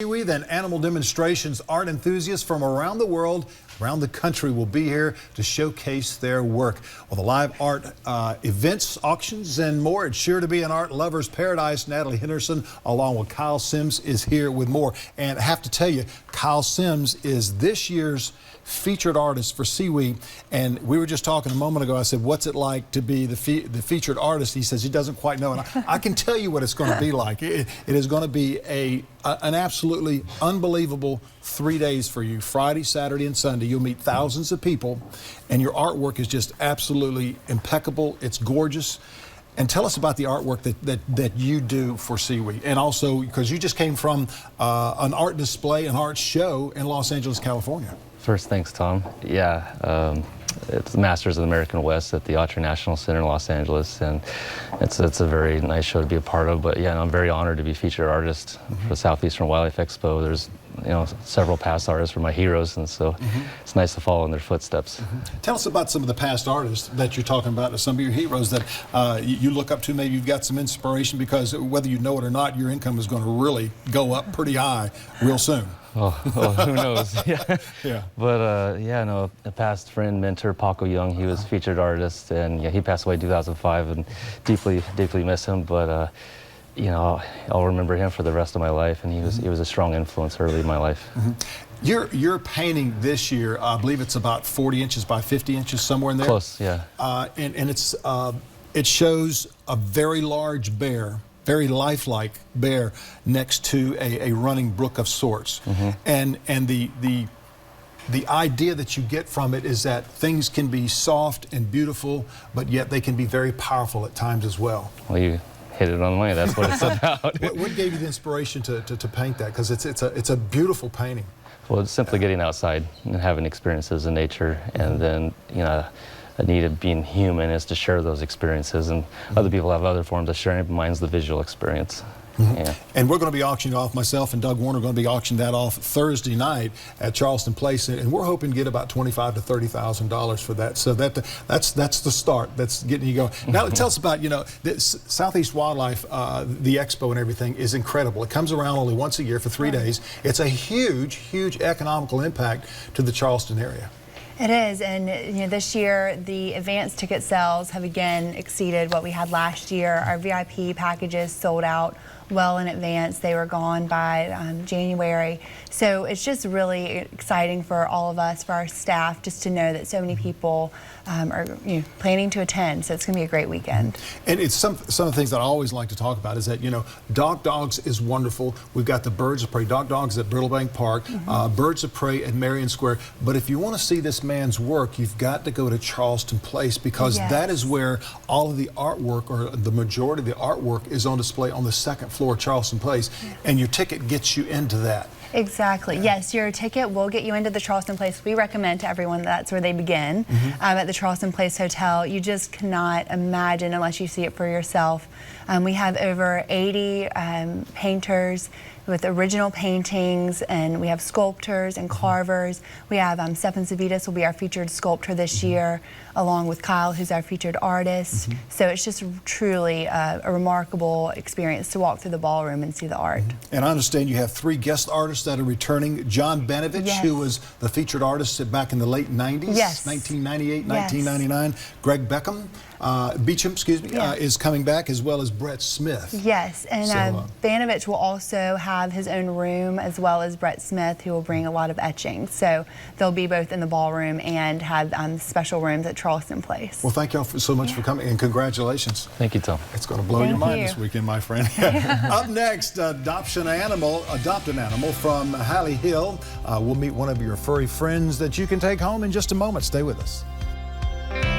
Sewe, then animal demonstrations. Art enthusiasts from around the world, around the country will be here to showcase their work. Well, the live art events, auctions, and more. It's sure to be an art lover's paradise. Natalie Henderson, along with Kyle Sims, is here with more. And I have to tell you, Kyle Sims is this year's featured artist for Sewe. And we were just talking a moment ago. I said, what's it like to be the featured artist? He says he doesn't quite know. And I can tell you what it's going to be like. It is going to be an absolutely unbelievable 3 days for you. Friday, Saturday, and Sunday. You'll meet thousands of people, and your artwork is just absolutely impeccable. It's gorgeous. And tell us about the artwork that you do for Sewe. And also, because you just came from an art display, an art show in Los Angeles, California. First, thanks, Tom. Yeah, it's the Masters of the American West at the Autry National Center in Los Angeles, and it's a very nice show to be a part of. But yeah, I'm very honored to be featured artist for the Southeastern Wildlife Expo. There's several past artists were my heroes, and so it's nice to follow in their footsteps. Tell us about some of the past artists that you're talking about, some of your heroes that you look up to. Maybe you've got some inspiration, because whether you know it or not, your income is going to really go up pretty high real soon. Well, who knows? Yeah. Yeah. But yeah, no, a past friend, mentor, Paco Young, he was featured artist, and yeah, he passed away in 2005, and deeply miss him. But I'll remember him for the rest of my life, and he was a strong influence early in my life. Your painting this year, I believe it's about 40 inches by 50 inches, somewhere in there. Close, yeah. And it shows a very large bear, very lifelike bear, next to a running brook of sorts. And the idea that you get from it is that things can be soft and beautiful, but yet they can be very powerful at times as well. Well, you hit it on the money. That's what it's about. What gave you the inspiration to paint that? Because it's a beautiful painting. Well, it's simply getting outside and having experiences in nature, and then a need of being human is to share those experiences, and other people have other forms of sharing, but mine's the visual experience. Yeah. And we're going to be auctioning off, myself and Doug Warner are going to be auctioning that off Thursday night at Charleston Place, and we're hoping to get about $25,000 to $30,000 for that. So that's the start. That's getting you going. Now tell us about, the Southeast Wildlife, the expo and everything is incredible. It comes around only once a year for 3 days. It's a huge economical impact to the Charleston area. It is, and this year the advance ticket sales have again exceeded what we had last year. Our VIP packages sold out well in advance. They were gone by January. So it's just really exciting for all of us, for our staff, just to know that so many people are planning to attend. So it's going to be a great weekend. And it's some of the things that I always like to talk about is that, Dogs is wonderful. We've got the Birds of Prey, Dogs at Brittlebank Park, Birds of Prey at Marion Square. But if you want to see this man's work, you've got to go to Charleston Place, because that is where all of the artwork, or the majority of the artwork, is on display on the second floor of Charleston Place, and your ticket gets you into that. Exactly. Yes, your ticket will get you into the Charleston Place. We recommend to everyone that's where they begin, at the Charleston Place Hotel. You just cannot imagine unless you see it for yourself. We have over 80 painters with original paintings, and we have sculptors and carvers. We have Stefan Savitas will be our featured sculptor this year, along with Kyle, who's our featured artist. So it's just truly a remarkable experience to walk through the ballroom and see the art. And I understand you have 3 guest artists that are returning. John Benovich, who was the featured artist back in the late 90s, 1998, 1999. Greg Beecham, is coming back, as well as Brett Smith. Yes, and Benovich will also have his own room, as well as Brett Smith, who will bring a lot of etchings. So they'll be both in the ballroom and have special rooms at Charleston Place. Well, thank y'all so much for coming, and congratulations. Thank you, Tom. It's going to blow your mind this weekend, my friend. Up next, adopt an animal from Halley Hill. We'll meet one of your furry friends that you can take home in just a moment. Stay with us.